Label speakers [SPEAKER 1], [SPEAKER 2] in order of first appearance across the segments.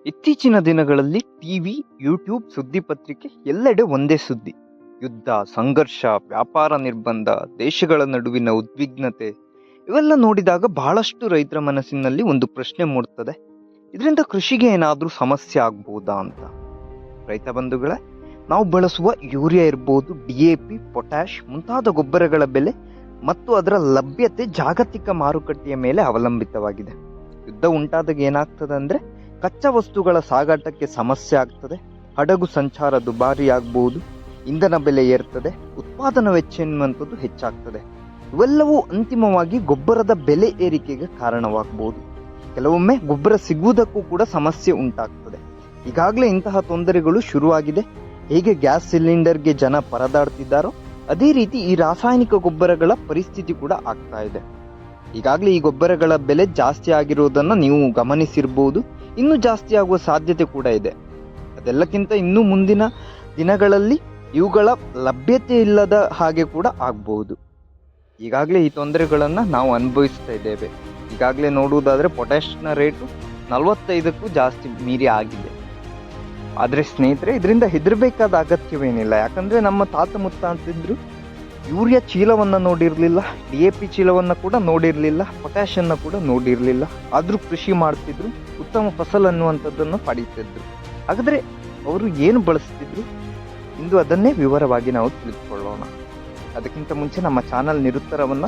[SPEAKER 1] ಇತ್ತೀಚಿನ ದಿನಗಳಲ್ಲಿ TV, YouTube, ಸುದ್ದಿ ಪತ್ರಿಕೆ ಎಲ್ಲೆಡೆ ಒಂದೇ ಸುದ್ದಿ. ಯುದ್ಧ, ಸಂಘರ್ಷ, ವ್ಯಾಪಾರ ನಿರ್ಬಂಧ, ದೇಶಗಳ ನಡುವಿನ ಉದ್ವಿಗ್ನತೆ ಇವೆಲ್ಲ ನೋಡಿದಾಗ ಬಹಳಷ್ಟು ರೈತರ ಮನಸ್ಸಿನಲ್ಲಿ ಒಂದು ಪ್ರಶ್ನೆ ಮೂಡುತ್ತದೆ. ಇದರಿಂದ ಕೃಷಿಗೆ ಏನಾದರೂ ಸಮಸ್ಯೆ ಆಗ್ಬೋದಾ ಅಂತ. ರೈತ ಬಂಧುಗಳೇ, ನಾವು ಬಳಸುವ ಯೂರಿಯಾ ಇರ್ಬೋದು, DAP, ಪೊಟ್ಯಾಶ್ ಮುಂತಾದ ಗೊಬ್ಬರಗಳ ಬೆಲೆ ಮತ್ತು ಅದರ ಲಭ್ಯತೆ ಜಾಗತಿಕ ಮಾರುಕಟ್ಟೆಯ ಮೇಲೆ ಅವಲಂಬಿತವಾಗಿದೆ. ಯುದ್ಧ ಉಂಟಾದಾಗ ಏನಾಗ್ತದೆ ಅಂದ್ರೆ ಕಚ್ಚಾ ವಸ್ತುಗಳ ಸಾಗಾಟಕ್ಕೆ ಸಮಸ್ಯೆ ಆಗ್ತದೆ, ಹಡಗು ಸಂಚಾರ ದುಬಾರಿ ಆಗಬಹುದು, ಇಂಧನ ಬೆಲೆ ಏರ್ತದೆ, ಉತ್ಪಾದನಾ ವೆಚ್ಚ ಎನ್ನುವಂಥದ್ದು ಹೆಚ್ಚಾಗ್ತದೆ. ಇವೆಲ್ಲವೂ ಅಂತಿಮವಾಗಿ ಗೊಬ್ಬರದ ಬೆಲೆ ಏರಿಕೆಗೆ ಕಾರಣವಾಗಬಹುದು. ಕೆಲವೊಮ್ಮೆ ಗೊಬ್ಬರ ಸಿಗುವುದಕ್ಕೂ ಕೂಡ ಸಮಸ್ಯೆ ಉಂಟಾಗ್ತದೆ. ಈಗಾಗಲೇ ಇಂತಹ ತೊಂದರೆಗಳು ಶುರುವಾಗಿದೆ. ಹೇಗೆ ಗ್ಯಾಸ್ ಸಿಲಿಂಡರ್ಗೆ ಜನ ಪರದಾಡ್ತಿದ್ದಾರೋ ಅದೇ ರೀತಿ ಈ ರಾಸಾಯನಿಕ ಗೊಬ್ಬರಗಳ ಪರಿಸ್ಥಿತಿ ಕೂಡ ಆಗ್ತಾ ಇದೆ. ಈಗಾಗಲೇ ಈ ಗೊಬ್ಬರಗಳ ಬೆಲೆ ಜಾಸ್ತಿ ಆಗಿರೋದನ್ನ ನೀವು ಗಮನಿಸಿರ್ಬೋದು. ಇನ್ನೂ ಜಾಸ್ತಿ ಆಗುವ ಸಾಧ್ಯತೆ ಕೂಡ ಇದೆ. ಅದೆಲ್ಲಕ್ಕಿಂತ ಇನ್ನೂ ಮುಂದಿನ ದಿನಗಳಲ್ಲಿ ಇವುಗಳ ಲಭ್ಯತೆ ಇಲ್ಲದ ಹಾಗೆ ಕೂಡ ಆಗ್ಬಹುದು. ಈಗಾಗಲೇ ಈ ತೊಂದರೆಗಳನ್ನ ನಾವು ಅನುಭವಿಸ್ತಾ ಇದ್ದೇವೆ. ಈಗಾಗಲೇ ನೋಡುವುದಾದ್ರೆ ಪೊಟ್ಯಾಶ್ನ ರೇಟು 45ಕ್ಕೂ ಜಾಸ್ತಿ ಮೀರಿ ಆಗಿದೆ. ಆದ್ರೆ ಸ್ನೇಹಿತರೆ, ಇದರಿಂದ ಹೆದರ್ಬೇಕಾದ ಅಗತ್ಯವೇನಿಲ್ಲ. ಯಾಕಂದ್ರೆ ನಮ್ಮ ತಾತ ಮುತ್ತ ಅಂತಿದ್ರು ಯೂರಿಯಾ ಚೀಲವನ್ನ ನೋಡಿರ್ಲಿಲ್ಲ, DAP ಚೀಲವನ್ನ ಕೂಡ ನೋಡಿರ್ಲಿಲ್ಲ, ಪೊಟ್ಯಾಶ್ ಅನ್ನ ಕೂಡ ನೋಡಿರ್ಲಿಲ್ಲ. ಆದ್ರೂ ಕೃಷಿ ಮಾಡ್ತಿದ್ರು, ಉತ್ತಮ ಫಸಲ್ ಅನ್ನುವಂಥದ್ದನ್ನು ಪಡೀತಿದ್ರು. ಹಾಗಾದ್ರೆ ಅವರು ಏನು ಬಳಸ್ತಿದ್ರು, ಇಂದು ಅದನ್ನೇ ವಿವರವಾಗಿ ನಾವು ತಿಳಿದುಕೊಳ್ಳೋಣ. ಅದಕ್ಕಿಂತ ಮುಂಚೆ ನಮ್ಮ ಚಾನಲ್ ನಿರುತ್ತರವನ್ನ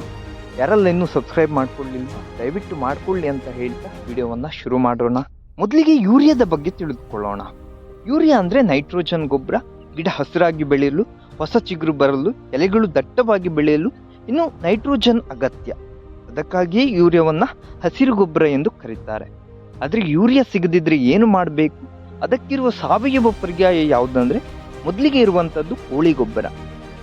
[SPEAKER 1] ಯಾರೆಲ್ಲ ಇನ್ನೂ ಸಬ್ಸ್ಕ್ರೈಬ್ ಮಾಡ್ಕೊಳ್ಳಿಲ್ಲ ದಯವಿಟ್ಟು ಮಾಡ್ಕೊಳ್ಳಿ ಅಂತ ಹೇಳ್ತಾ ವಿಡಿಯೋವನ್ನ ಶುರು ಮಾಡೋಣ. ಮೊದಲಿಗೆ ಯೂರಿಯಾದ ಬಗ್ಗೆ ತಿಳಿದುಕೊಳ್ಳೋಣ. ಯೂರಿಯಾ ಅಂದ್ರೆ ನೈಟ್ರೋಜನ್ ಗೊಬ್ಬರ. ಗಿಡ ಹಸಿರಾಗಿ ಬೆಳೆಯಲು, ಹೊಸ ಚಿಗುರು ಬರಲು, ಎಲೆಗಳು ದಟ್ಟವಾಗಿ ಬೆಳೆಯಲು ಇನ್ನು ನೈಟ್ರೋಜನ್ ಅಗತ್ಯ. ಅದಕ್ಕಾಗಿಯೇ ಯೂರಿಯಾವನ್ನ ಹಸಿರು ಗೊಬ್ಬರ ಎಂದು ಕರೀತಾರೆ. ಆದ್ರೆ ಯೂರಿಯಾ ಸಿಗದಿದ್ರೆ ಏನು ಮಾಡಬೇಕು? ಅದಕ್ಕಿರುವ ಸಾವಯವ ಪರ್ಯಾಯ ಯಾವುದಂದ್ರೆ ಮೊದಲಿಗೆ ಇರುವಂತದ್ದು ಕೋಳಿ ಗೊಬ್ಬರ.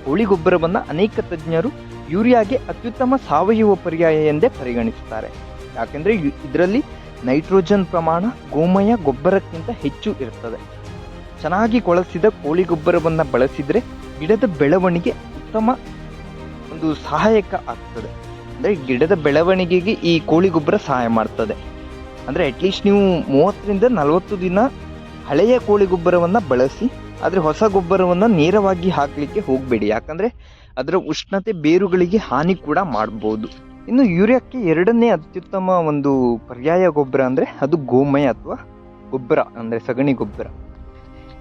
[SPEAKER 1] ಕೋಳಿ ಗೊಬ್ಬರವನ್ನ ಅನೇಕ ತಜ್ಞರು ಯೂರಿಯಾಗೆ ಅತ್ಯುತ್ತಮ ಸಾವಯವ ಪರ್ಯಾಯ ಎಂದೇ ಪರಿಗಣಿಸುತ್ತಾರೆ. ಯಾಕೆಂದ್ರೆ ಇದರಲ್ಲಿ ನೈಟ್ರೋಜನ್ ಪ್ರಮಾಣ ಗೋಮಯ ಗೊಬ್ಬರಕ್ಕಿಂತ ಹೆಚ್ಚು ಇರ್ತದೆ. ಚೆನ್ನಾಗಿ ಕೊಳೆಸಿದ ಕೋಳಿ ಗೊಬ್ಬರವನ್ನ ಬಳಸಿದ್ರೆ ಗಿಡದ ಬೆಳವಣಿಗೆ ಉತ್ತಮ ಒಂದು ಸಹಾಯಕ ಆಗ್ತದೆ. ಅಂದ್ರೆ ಗಿಡದ ಬೆಳವಣಿಗೆಗೆ ಈ ಕೋಳಿ ಗೊಬ್ಬರ ಸಹಾಯ ಮಾಡ್ತದೆ. ಅಂದ್ರೆ ಅಟ್ಲೀಸ್ಟ್ ನೀವು 30ರಿಂದ 40 ದಿನ ಹಳೆಯ ಕೋಳಿ ಗೊಬ್ಬರವನ್ನ ಬಳಸಿ, ಆದ್ರೆ ಹೊಸ ಗೊಬ್ಬರವನ್ನ ನೇರವಾಗಿ ಹಾಕ್ಲಿಕ್ಕೆ ಹೋಗ್ಬೇಡಿ. ಯಾಕಂದ್ರೆ ಅದರ ಉಷ್ಣತೆ ಬೇರುಗಳಿಗೆ ಹಾನಿ ಕೂಡ ಮಾಡಬಹುದು. ಇನ್ನು ಯೂರಿಯಾಕ್ಕೆ ಎರಡನೇ ಅತ್ಯುತ್ತಮ ಒಂದು ಪರ್ಯಾಯ ಗೊಬ್ಬರ ಅಂದ್ರೆ ಅದು ಗೋಮಯ ಅಥವಾ ಗೊಬ್ಬರ ಅಂದ್ರೆ ಸಗಣಿ ಗೊಬ್ಬರ.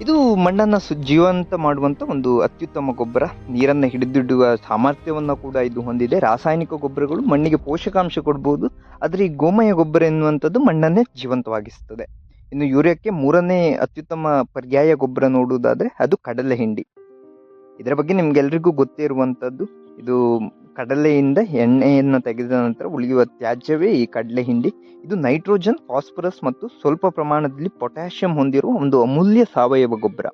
[SPEAKER 1] ಇದು ಮಣ್ಣನ್ನ ಜೀವಂತ ಮಾಡುವಂತ ಒಂದು ಅತ್ಯುತ್ತಮ ಗೊಬ್ಬರ. ನೀರನ್ನ ಹಿಡಿದಿಡುವ ಸಾಮರ್ಥ್ಯವನ್ನ ಕೂಡ ಇದು ಹೊಂದಿದೆ. ರಾಸಾಯನಿಕ ಗೊಬ್ಬರಗಳು ಮಣ್ಣಿಗೆ ಪೋಷಕಾಂಶ ಕೊಡಬಹುದು, ಆದ್ರೆ ಈ ಗೋಮಯ ಗೊಬ್ಬರ ಎನ್ನುವಂಥದ್ದು ಮಣ್ಣನ್ನೇ ಜೀವಂತವಾಗಿಸ್ತದೆ. ಇನ್ನು ಯೂರಿಯಾಕ್ಕೆ ಮೂರನೇ ಅತ್ಯುತ್ತಮ ಪರ್ಯಾಯ ಗೊಬ್ಬರ ನೋಡುವುದಾದ್ರೆ ಅದು ಕಡಲೆ ಹಿಂಡಿ. ಇದರ ಬಗ್ಗೆ ನಿಮ್ಗೆಲ್ರಿಗೂ ಗೊತ್ತೇ ಇರುವಂತದ್ದು. ಇದು ಕಡಲೆಯಿಂದ ಎಣ್ಣೆಯನ್ನು ತೆಗೆದ ನಂತರ ಉಳಿಯುವ ತ್ಯಾಜ್ಯವೇ ಈ ಕಡಲೆ ಹಿಂಡಿ. ಇದು ನೈಟ್ರೋಜನ್, ಫಾಸ್ಫರಸ್ ಮತ್ತು ಸ್ವಲ್ಪ ಪ್ರಮಾಣದಲ್ಲಿ ಪೊಟ್ಯಾಷಿಯಂ ಹೊಂದಿರುವ ಒಂದು ಅಮೂಲ್ಯ ಸಾವಯವ ಗೊಬ್ಬರ.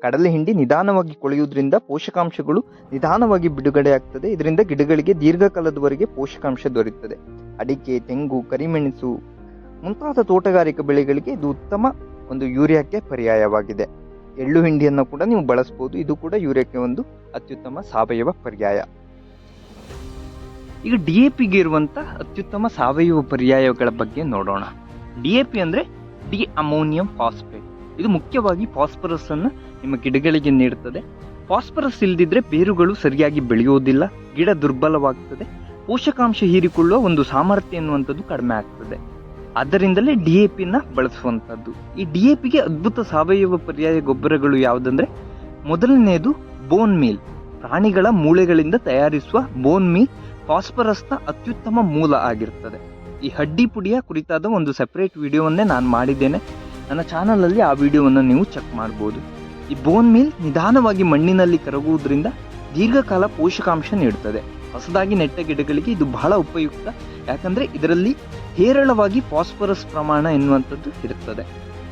[SPEAKER 1] ಕಡಲೆ ಹಿಂಡಿ ನಿಧಾನವಾಗಿ ಕೊಳೆಯುವುದರಿಂದ ಪೋಷಕಾಂಶಗಳು ನಿಧಾನವಾಗಿ ಬಿಡುಗಡೆ ಆಗ್ತದೆ. ಇದರಿಂದ ಗಿಡಗಳಿಗೆ ದೀರ್ಘಕಾಲದವರೆಗೆ ಪೋಷಕಾಂಶ ದೊರೆಯುತ್ತದೆ. ಅಡಿಕೆ, ತೆಂಗು, ಕರಿಮೆಣಸು ಮುಂತಾದ ತೋಟಗಾರಿಕಾ ಬೆಳೆಗಳಿಗೆ ಇದು ಉತ್ತಮ ಒಂದು ಯೂರಿಯಾಕ್ಕೆ ಪರ್ಯಾಯವಾಗಿದೆ. ಎಳ್ಳು ಹಿಂಡಿಯನ್ನು ಕೂಡ ನೀವು ಬಳಸಬಹುದು. ಇದು ಕೂಡ ಯೂರಿಯಾಕ್ಕೆ ಒಂದು ಅತ್ಯುತ್ತಮ ಸಾವಯವ ಪರ್ಯಾಯ. ಈಗ DAPಗೆ ಇರುವಂತ ಅತ್ಯುತ್ತಮ ಸಾವಯವ ಪರ್ಯಾಯಗಳ ಬಗ್ಗೆ ನೋಡೋಣ. DAP ಅಂದ್ರೆ ಡಿ ಅಮೋನಿಯಂ ಫಾಸ್ಫೇಟ್. ಇದು ಮುಖ್ಯವಾಗಿ ಫಾಸ್ಫರಸ್ ಅನ್ನು ನಿಮ್ಮ ಗಿಡಗಳಿಗೆ ನೀಡುತ್ತದೆ. ಫಾಸ್ಫರಸ್ ಇಲ್ದಿದ್ರೆ ಬೇರುಗಳು ಸರಿಯಾಗಿ ಬೆಳೆಯೋದಿಲ್ಲ, ಗಿಡ ದುರ್ಬಲವಾಗ್ತದೆ, ಪೋಷಕಾಂಶ ಹೀರಿಕೊಳ್ಳುವ ಒಂದು ಸಾಮರ್ಥ್ಯ ಎನ್ನುವಂಥದ್ದು ಕಡಿಮೆ ಆಗ್ತದೆ. ಆದ್ದರಿಂದಲೇ DAPನ ಬಳಸುವಂಥದ್ದು. ಈ DAPಗೆ ಅದ್ಭುತ ಸಾವಯವ ಪರ್ಯಾಯ ಗೊಬ್ಬರಗಳು ಯಾವುದಂದ್ರೆ ಮೊದಲನೆಯದು ಬೋನ್ ಮೀಲ್. ಪ್ರಾಣಿಗಳ ಮೂಳೆಗಳಿಂದ ತಯಾರಿಸುವ ಬೋನ್ ಮೀಲ್ ಫಾಸ್ಫರಸ್ನ ಅತ್ಯುತ್ತಮ ಮೂಲ ಆಗಿರ್ತದೆ. ಈ ಹಡ್ಡಿ ಪುಡಿಯ ಕುರಿತಾದ ಒಂದು ಸೆಪರೇಟ್ ವಿಡಿಯೋವನ್ನೇ ನಾನು ಮಾಡಿದ್ದೇನೆ. ನನ್ನ ಚಾನಲಲ್ಲಿ ಆ ವಿಡಿಯೋವನ್ನು ನೀವು ಚೆಕ್ ಮಾಡ್ಬೋದು. ಈ ಬೋನ್ ಮೀಲ್ ನಿಧಾನವಾಗಿ ಮಣ್ಣಿನಲ್ಲಿ ಕರಗುವುದರಿಂದ ದೀರ್ಘಕಾಲ ಪೋಷಕಾಂಶ ನೀಡುತ್ತದೆ. ಹೊಸದಾಗಿ ನೆಟ್ಟ ಗಿಡಗಳಿಗೆ ಇದು ಬಹಳ ಉಪಯುಕ್ತ. ಯಾಕಂದ್ರೆ ಇದರಲ್ಲಿ ಹೇರಳವಾಗಿ ಫಾಸ್ಫರಸ್ ಪ್ರಮಾಣ ಎನ್ನುವಂಥದ್ದು ಇರುತ್ತದೆ.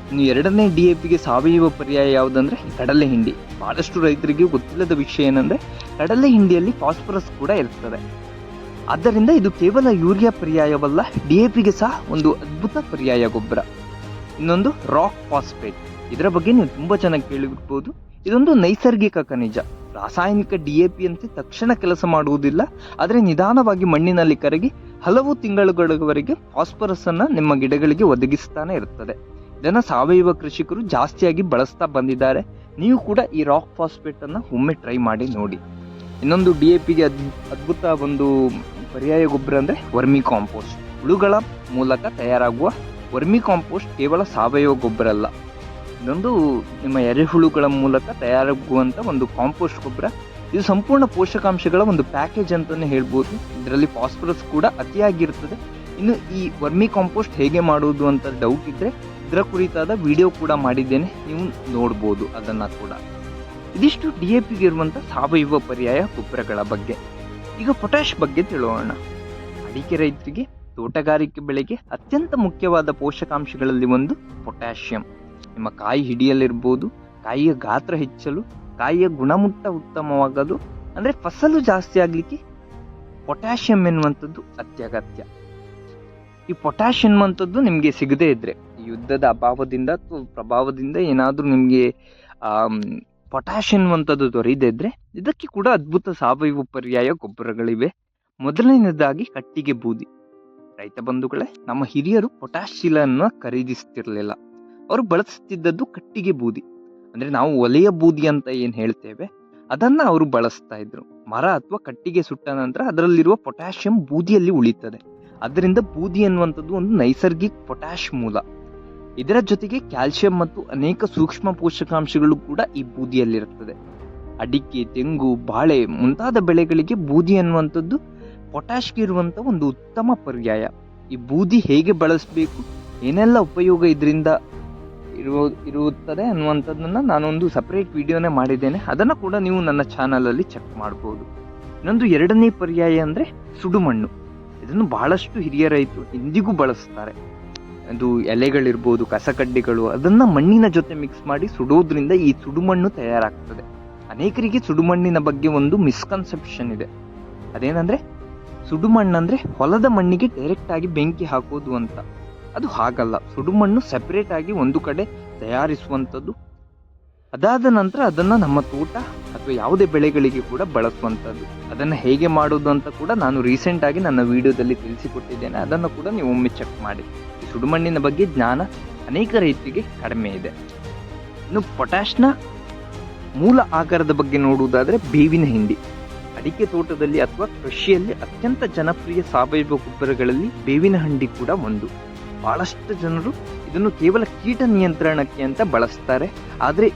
[SPEAKER 1] ಇನ್ನು ಎರಡನೇ DAPಗೆ ಸಾವಯವ ಪರ್ಯಾಯ ಯಾವುದಂದ್ರೆ ಕಡಲೆ ಹಿಂಡಿ. ಬಹಳಷ್ಟು ರೈತರಿಗೆ ಗೊತ್ತಿಲ್ಲದ ವಿಷಯ ಏನಂದ್ರೆ ಕಡಲೆ ಹಿಂಡಿಯಲ್ಲಿ ಫಾಸ್ಫರಸ್ ಕೂಡ ಇರ್ತದೆ. ಆದ್ದರಿಂದ ಇದು ಕೇವಲ ಯೂರಿಯಾ ಪರ್ಯಾಯವಲ್ಲ, DAPಗೆ ಸಹ ಒಂದು ಅದ್ಭುತ ಪರ್ಯಾಯ ಗೊಬ್ಬರ. ಇನ್ನೊಂದು ರಾಕ್ ಫಾಸ್ಫೇಟ್. ಇದರ ಬಗ್ಗೆ ನೀವು ತುಂಬಾ ಚೆನ್ನಾಗಿ ಕೇಳಿರ್ಬೋದು. ಇದೊಂದು ನೈಸರ್ಗಿಕ ಖನಿಜ. ರಾಸಾಯನಿಕ DAP ಅಂತೆ ತಕ್ಷಣ ಕೆಲಸ ಮಾಡುವುದಿಲ್ಲ, ಆದರೆ ನಿಧಾನವಾಗಿ ಮಣ್ಣಿನಲ್ಲಿ ಕರಗಿ ಹಲವು ತಿಂಗಳುಗಳವರೆಗೆ ಫಾಸ್ಫರಸ್ ಅನ್ನ ನಿಮ್ಮ ಗಿಡಗಳಿಗೆ ಒದಗಿಸ್ತಾನೆ ಇರುತ್ತದೆ. ಇದನ್ನ ಸಾವಯವ ಕೃಷಿಕರು ಜಾಸ್ತಿಯಾಗಿ ಬಳಸ್ತಾ ಬಂದಿದ್ದಾರೆ. ನೀವು ಕೂಡ ಈ ರಾಕ್ ಫಾಸ್ಫೇಟ್ ಅನ್ನ ಒಮ್ಮೆ ಟ್ರೈ ಮಾಡಿ ನೋಡಿ. ಇನ್ನೊಂದು DAPಗೆ ಅದ್ಭುತ ಒಂದು ಪರ್ಯಾಯ ಗೊಬ್ಬರ ಅಂದ್ರೆ ವರ್ಮಿ ಕಾಂಪೋಸ್ಟ್. ಹುಳುಗಳ ಮೂಲಕ ತಯಾರಾಗುವ ವರ್ಮಿ ಕಾಂಪೋಸ್ಟ್ ಕೇವಲ ಸಾವಯವ ಗೊಬ್ಬರ ಅಲ್ಲ, ಇದೊಂದು ನಿಮ್ಮ ಎರೆಹುಳುಗಳ ಮೂಲಕ ತಯಾರಾಗುವಂತ ಒಂದು ಕಾಂಪೋಸ್ಟ್ ಗೊಬ್ಬರ. ಇದು ಸಂಪೂರ್ಣ ಪೋಷಕಾಂಶಗಳ ಒಂದು ಪ್ಯಾಕೇಜ್ ಅಂತಾನೆ ಹೇಳ್ಬೋದು. ಇದರಲ್ಲಿ ಫಾಸ್ಫರಸ್ ಕೂಡ ಅತಿಯಾಗಿರ್ತದೆ. ಇನ್ನು ಈ ವರ್ಮಿ ಕಾಂಪೋಸ್ಟ್ ಹೇಗೆ ಮಾಡುವುದು ಅಂತ ಡೌಟ್ ಇದ್ರೆ ಇದರ ಕುರಿತಾದ ವಿಡಿಯೋ ಕೂಡ ಮಾಡಿದ್ದೇನೆ, ನೀವು ನೋಡ್ಬೋದು ಅದನ್ನ ಕೂಡ. ಇದಿಷ್ಟು DAPಗೆ ಇರುವಂತ ಸಾವಯವ ಪರ್ಯಾಯ ಗೊಬ್ಬರಗಳ ಬಗ್ಗೆ. ಈಗ ಪೊಟ್ಯಾಶ್ ಬಗ್ಗೆ ತಿಳೋಣ. ಅಡಿಕೆ ರೈತರಿಗೆ, ತೋಟಗಾರಿಕೆ ಬೆಳೆಗೆ ಅತ್ಯಂತ ಮುಖ್ಯವಾದ ಪೋಷಕಾಂಶಗಳಲ್ಲಿ ಒಂದು ಪೊಟ್ಯಾಷಿಯಂ. ನಿಮ್ಮ ಕಾಯಿ ಹಿಡಿಯಲಿರ್ಬೋದು, ಕಾಯಿಯ ಗಾತ್ರ ಹೆಚ್ಚಲು, ಕಾಯಿಯ ಗುಣಮಟ್ಟ ಉತ್ತಮವಾಗಲು, ಅಂದ್ರೆ ಫಸಲು ಜಾಸ್ತಿ ಆಗ್ಲಿಕ್ಕೆ ಪೊಟ್ಯಾಷಿಯಂ ಎನ್ನುವಂಥದ್ದು ಅತ್ಯಗತ್ಯ. ಈ ಪೊಟ್ಯಾಶ್ ಎನ್ನುವಂಥದ್ದು ನಿಮಗೆ ಸಿಗದೇ ಇದ್ರೆ, ಈ ಯುದ್ಧದ ಅಭಾವದಿಂದ ಅಥವಾ ಪ್ರಭಾವದಿಂದ ಏನಾದ್ರೂ ನಿಮಗೆ ಪೊಟ್ಯಾಶ್ ಎನ್ನುವಂಥದ್ದು ದೊರೆಯದೇ ಇದ್ರೆ, ಇದಕ್ಕೆ ಕೂಡ ಅದ್ಭುತ ಸಾವಯವ ಪರ್ಯಾಯ ಗೊಬ್ಬರಗಳಿವೆ. ಮೊದಲನೇದಾಗಿ ಕಟ್ಟಿಗೆ ಬೂದಿ. ರೈತ ಬಂಧುಗಳೇ, ನಮ್ಮ ಹಿರಿಯರು ಪೊಟ್ಯಾಶ್ ಚೀಲನ್ನ ಖರೀದಿಸ್ತಿರ್ಲಿಲ್ಲ, ಅವರು ಬಳಸುತ್ತಿದ್ದದ್ದು ಕಟ್ಟಿಗೆ ಬೂದಿ. ಅಂದ್ರೆ ನಾವು ಒಲೆಯ ಬೂದಿ ಅಂತ ಏನ್ ಹೇಳ್ತೇವೆ ಅದನ್ನ ಅವರು ಬಳಸ್ತಾ ಇದ್ರು. ಮರ ಅಥವಾ ಕಟ್ಟಿಗೆ ಸುಟ್ಟ ನಂತರ ಅದರಲ್ಲಿರುವ ಪೊಟ್ಯಾಷಿಯಂ ಬೂದಿಯಲ್ಲಿ ಉಳಿತದೆ. ಅದರಿಂದ ಬೂದಿ ಎನ್ನುವಂಥದ್ದು ಒಂದು ನೈಸರ್ಗಿಕ ಪೊಟ್ಯಾಶ್ ಮೂಲ. ಇದರ ಜೊತೆಗೆ ಕ್ಯಾಲ್ಸಿಯಂ ಮತ್ತು ಅನೇಕ ಸೂಕ್ಷ್ಮ ಪೋಷಕಾಂಶಗಳು ಕೂಡ ಈ ಬೂದಿಯಲ್ಲಿರುತ್ತದೆ. ಅಡಿಕೆ, ತೆಂಗು, ಬಾಳೆ ಮುಂತಾದ ಬೆಳೆಗಳಿಗೆ ಬೂದಿ ಅನ್ನುವಂಥದ್ದು ಪೊಟ್ಯಾಶ್ಗೆ ಇರುವಂತ ಒಂದು ಉತ್ತಮ ಪರ್ಯಾಯ. ಈ ಬೂದಿ ಹೇಗೆ ಬಳಸಬೇಕು, ಏನೆಲ್ಲ ಉಪಯೋಗ ಇದರಿಂದ ಇರುತ್ತದೆ ಅನ್ನುವಂಥದ್ದನ್ನ ನಾನೊಂದು ಸಪರೇಟ್ ವಿಡಿಯೋನೇ ಮಾಡಿದ್ದೇನೆ, ಅದನ್ನ ಕೂಡ ನೀವು ನನ್ನ ಚಾನಲ್ ಅಲ್ಲಿ ಚೆಕ್ ಮಾಡಬಹುದು. ಇನ್ನೊಂದು ಎರಡನೇ ಪರ್ಯಾಯ ಅಂದ್ರೆ ಸುಡುಮಣ್ಣು. ಇದನ್ನು ಬಹಳಷ್ಟು ಹಿರಿಯ ರೈತರು ಇಂದಿಗೂ ಬಳಸ್ತಾರೆ. ಅದು ಎಲೆಗಳಿರ್ಬೋದು, ಕಸಕಡ್ಡಿಗಳು, ಅದನ್ನ ಮಣ್ಣಿನ ಜೊತೆ ಮಿಕ್ಸ್ ಮಾಡಿ ಸುಡೋದ್ರಿಂದ ಈ ಸುಡುಮಣ್ಣು ತಯಾರಾಗ್ತದೆ. ಅನೇಕರಿಗೆ ಸುಡುಮಣ್ಣಿನ ಬಗ್ಗೆ ಒಂದು ಮಿಸ್ಕನ್ಸೆಪ್ಷನ್ ಇದೆ. ಅದೇನಂದ್ರೆ ಸುಡುಮಣ್ಣಂದ್ರೆ ಹೊಲದ ಮಣ್ಣಿಗೆ ಡೈರೆಕ್ಟ್ ಆಗಿ ಬೆಂಕಿ ಹಾಕೋದು ಅಂತ. ಅದು ಹಾಗಲ್ಲ. ಸುಡುಮಣ್ಣು ಸೆಪರೇಟ್ ಆಗಿ ಒಂದು ಕಡೆ ತಯಾರಿಸುವಂಥದ್ದು. ಅದಾದ ನಂತರ ಅದನ್ನ ನಮ್ಮ ತೋಟ ಅಥವಾ ಯಾವುದೇ ಬೆಳೆಗಳಿಗೆ ಕೂಡ ಬಳಸುವಂಥದ್ದು. ಅದನ್ನ ಹೇಗೆ ಮಾಡೋದು ಅಂತ ಕೂಡ ನಾನು ರೀಸೆಂಟ್ ಆಗಿ ನನ್ನ ವಿಡಿಯೋದಲ್ಲಿ ತಿಳಿಸಿಕೊಟ್ಟಿದ್ದೇನೆ, ಅದನ್ನು ಕೂಡ ನೀವು ಒಮ್ಮೆ ಚೆಕ್ ಮಾಡಿ. ಈ ಸುಡುಮಣ್ಣಿನ ಬಗ್ಗೆ ಜ್ಞಾನ ಅನೇಕ ರೈತರಿಗೆ ಕಡಿಮೆ ಇದೆ. ಇನ್ನು ಪೊಟ್ಯಾಶ್ನ ಮೂಲ ಆಕಾರದ ಬಗ್ಗೆ ನೋಡುವುದಾದ್ರೆ ಬೇವಿನ ಹಿಂಡಿ. ಅಡಿಕೆ ತೋಟದಲ್ಲಿ ಅಥವಾ ಕೃಷಿಯಲ್ಲಿ ಅತ್ಯಂತ ಜನಪ್ರಿಯ ಸಾವಯವ ಗೊಬ್ಬರಗಳಲ್ಲಿ ಬೇವಿನ ಹಿಂಡಿ ಕೂಡ ಒಂದು. ಬಹಳಷ್ಟು ಜನರು ಇದನ್ನು ಕೇವಲ ಕೀಟ ನಿಯಂತ್ರಣಕ್ಕೆ ಅಂತ ಬಳಸ್ತಾರೆ. ಆದ್ರೆ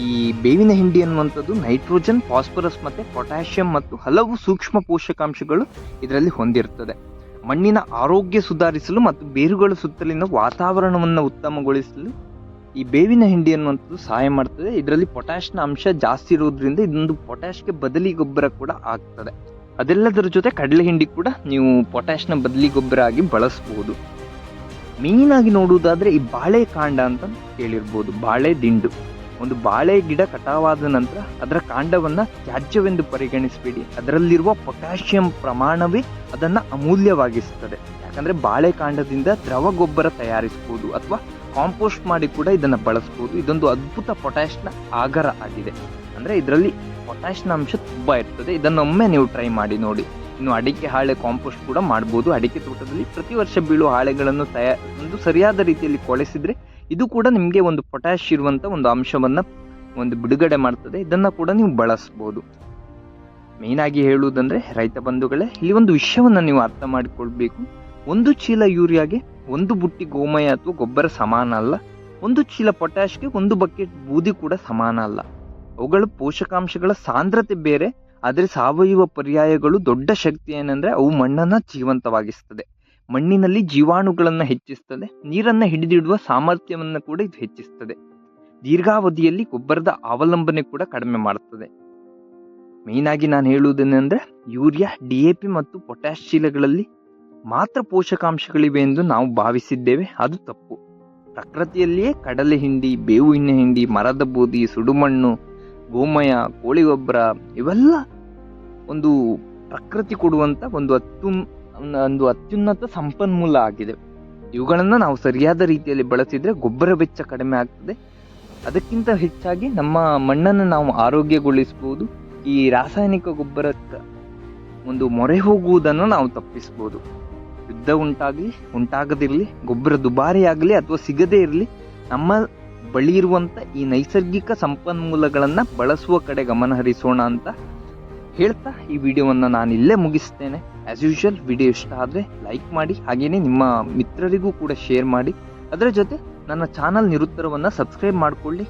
[SPEAKER 1] ಈ ಬೇವಿನ ಹಿಂಡಿ ಅನ್ನುವಂಥದ್ದು ನೈಟ್ರೋಜನ್, ಫಾಸ್ಫರಸ್ ಮತ್ತೆ ಪೊಟ್ಯಾಷಿಯಂ ಮತ್ತು ಹಲವು ಸೂಕ್ಷ್ಮ ಪೋಷಕಾಂಶಗಳು ಇದರಲ್ಲಿ ಹೊಂದಿರುತ್ತದೆ. ಮಣ್ಣಿನ ಆರೋಗ್ಯ ಸುಧಾರಿಸಲು ಮತ್ತು ಬೇರುಗಳ ಸುತ್ತಲಿನ ವಾತಾವರಣವನ್ನು ಉತ್ತಮಗೊಳಿಸಲು ಈ ಬೇವಿನ ಹಿಂಡಿ ಅನ್ನುವಂಥದ್ದು ಸಹಾಯ ಮಾಡ್ತದೆ. ಇದರಲ್ಲಿ ಪೊಟ್ಯಾಶ್ನ ಅಂಶ ಜಾಸ್ತಿ ಇರೋದ್ರಿಂದ ಇದೊಂದು ಪೊಟ್ಯಾಶ್ಗೆ ಬದಲಿ ಗೊಬ್ಬರ ಕೂಡ ಆಗ್ತದೆ. ಅದೆಲ್ಲದರ ಜೊತೆ ಕಡಲೆ ಹಿಂಡಿ ಕೂಡ ನೀವು ಪೊಟ್ಯಾಶ್ನ ಬದಲಿ ಗೊಬ್ಬರ ಆಗಿ ಬಳಸಬಹುದು. ಮೇನ್ ಆಗಿ ನೋಡುವುದಾದ್ರೆ ಈ ಬಾಳೆ ಕಾಂಡ ಅಂತ ಕೇಳಿರ್ಬೋದು, ಬಾಳೆ ದಿಂಡು. ಒಂದು ಬಾಳೆ ಗಿಡ ಕಟಾವಾದ ನಂತರ ಅದರ ಕಾಂಡವನ್ನ ತ್ಯಾಜ್ಯವೆಂದು ಪರಿಗಣಿಸಬೇಡಿ. ಅದರಲ್ಲಿರುವ ಪೊಟ್ಯಾಷಿಯಂ ಪ್ರಮಾಣವೇ ಅದನ್ನ ಅಮೂಲ್ಯವಾಗಿಸುತ್ತದೆ. ಯಾಕಂದ್ರೆ ಬಾಳೆ ಕಾಂಡದಿಂದ ದ್ರವ ಗೊಬ್ಬರ ತಯಾರಿಸಬಹುದು ಅಥವಾ ಕಾಂಪೋಸ್ಟ್ ಮಾಡಿ ಕೂಡ ಇದನ್ನ ಬಳಸಬಹುದು. ಇದೊಂದು ಅದ್ಭುತ ಪೊಟ್ಯಾಶ್ನ ಆಗರ ಆಗಿದೆ. ಅಂದ್ರೆ ಇದರಲ್ಲಿ ಪೊಟ್ಯಾಶ್ನ ಅಂಶ ತುಂಬಾ ಇರ್ತದೆ. ಇದನ್ನೊಮ್ಮೆ ನೀವು ಟ್ರೈ ಮಾಡಿ ನೋಡಿ. ಇನ್ನು ಅಡಿಕೆ ಹಾಳೆ ಕಾಂಪೋಸ್ಟ್ ಕೂಡ ಮಾಡಬಹುದು. ಅಡಿಕೆ ತೋಟದಲ್ಲಿ ಪ್ರತಿ ವರ್ಷ ಬೀಳುವ ಹಾಳೆಗಳನ್ನು ಒಂದು ಸರಿಯಾದ ರೀತಿಯಲ್ಲಿ ಕೊಳೆಸಿದ್ರೆ ಇದು ಕೂಡ ನಿಮಗೆ ಒಂದು ಪೊಟ್ಯಾಶ್ ಇರುವಂತ ಒಂದು ಅಂಶವನ್ನ ಒಂದು ಬಿಡುಗಡೆ ಮಾಡ್ತದೆ. ಇದನ್ನ ಕೂಡ ನೀವು ಬಳಸಬಹುದು. ಮೇನ್ ಆಗಿ ಹೇಳುವುದಂದ್ರೆ ರೈತ ಬಂಧುಗಳೇ, ಇಲ್ಲಿ ಒಂದು ವಿಷಯವನ್ನ ನೀವು ಅರ್ಥ ಮಾಡಿಕೊಳ್ಬೇಕು. ಒಂದು ಚೀಲ ಯೂರಿಯಾಗೆ ಒಂದು ಬುಟ್ಟಿ ಗೋಮಯ ಅಥವಾ ಗೊಬ್ಬರ ಸಮಾನ ಅಲ್ಲ. ಒಂದು ಚೀಲ ಪೊಟ್ಯಾಶ್ಗೆ ಒಂದು ಬಕೆಟ್ ಬೂದಿ ಕೂಡ ಸಮಾನ ಅಲ್ಲ. ಅವುಗಳ ಪೋಷಕಾಂಶಗಳ ಸಾಂದ್ರತೆ ಬೇರೆ. ಆದ್ರೆ ಸಾವಯವ ಪರ್ಯಾಯಗಳು ದೊಡ್ಡ ಶಕ್ತಿ ಏನಂದ್ರೆ ಅವು ಮಣ್ಣನ್ನ ಜೀವಂತವಾಗಿಸ್ತದೆ, ಮಣ್ಣಿನಲ್ಲಿ ಜೀವಾಣುಗಳನ್ನ ಹೆಚ್ಚಿಸ್ತದೆ, ನೀರನ್ನ ಹಿಡಿದಿಡುವ ಸಾಮರ್ಥ್ಯವನ್ನ ಕೂಡ ಇದು ಹೆಚ್ಚಿಸ್ತದೆ. ದೀರ್ಘಾವಧಿಯಲ್ಲಿ ಗೊಬ್ಬರದ ಅವಲಂಬನೆ ಕೂಡ ಕಡಿಮೆ ಮಾಡುತ್ತದೆ. ಮೇನ್ ಆಗಿ ನಾನು ಹೇಳುವುದೇನೆಂದ್ರೆ ಯೂರಿಯಾ, DAP ಮತ್ತು ಪೊಟ್ಯಾಶ್ ಚೀಲಗಳಲ್ಲಿ ಮಾತ್ರ ಪೋಷಕಾಂಶಗಳಿವೆ ಎಂದು ನಾವು ಭಾವಿಸಿದ್ದೇವೆ. ಅದು ತಪ್ಪು. ಪ್ರಕೃತಿಯಲ್ಲಿಯೇ ಕಡಲೆ ಹಿಂಡಿ, ಬೇವಿನ ಹಿಂಡಿ, ಮರದ ಬೂದಿ, ಸುಡುಮಣ್ಣು, ಗೋಮಯ, ಕೋಳಿ ಗೊಬ್ಬರ ಇವೆಲ್ಲ ಒಂದು ಪ್ರಕೃತಿ ಕೊಡುವಂತ ಒಂದು ಅತ್ಯುನ್ನತ ಸಂಪನ್ಮೂಲ ಆಗಿದೆ. ಇವುಗಳನ್ನ ನಾವು ಸರಿಯಾದ ರೀತಿಯಲ್ಲಿ ಬಳಸಿದ್ರೆ ಗೊಬ್ಬರ ವೆಚ್ಚ ಕಡಿಮೆ ಆಗ್ತದೆ. ಅದಕ್ಕಿಂತ ಹೆಚ್ಚಾಗಿ ನಮ್ಮ ಮಣ್ಣನ್ನು ನಾವು ಆರೋಗ್ಯಗೊಳಿಸಬಹುದು. ಈ ರಾಸಾಯನಿಕ ಗೊಬ್ಬರಕ್ಕೆ ಒಂದು ಮೊರೆ ಹೋಗುವುದನ್ನು ನಾವು ತಪ್ಪಿಸಬಹುದು. ಯುದ್ಧ ಉಂಟಾಗದಿರಲಿ, ಗೊಬ್ಬರ ದುಬಾರಿ ಆಗಲಿ ಅಥವಾ ಸಿಗದೇ ಇರಲಿ, ನಮ್ಮ ಬಳಿ ಇರುವಂಥ ಈ ನೈಸರ್ಗಿಕ ಸಂಪನ್ಮೂಲಗಳನ್ನು ಬಳಸುವ ಕಡೆ ಗಮನ ಹರಿಸೋಣ ಅಂತ ಹೇಳ್ತಾ ಈ ವಿಡಿಯೋವನ್ನು ನಾನು ಇಲ್ಲೇ ಮುಗಿಸ್ತೇನೆ. ಆ್ಯಸ್ ಯೂಶುವಲ್ ವಿಡಿಯೋ ಇಷ್ಟ ಆದರೆ ಲೈಕ್ ಮಾಡಿ, ಹಾಗೆಯೇ ನಿಮ್ಮ ಮಿತ್ರರಿಗೂ ಕೂಡ ಶೇರ್ ಮಾಡಿ. ಅದರ ಜೊತೆ ನನ್ನ ಚಾನಲ್ ನಿರುತ್ತರವನ್ನು ಸಬ್ಸ್ಕ್ರೈಬ್ ಮಾಡಿಕೊಳ್ಳಿ.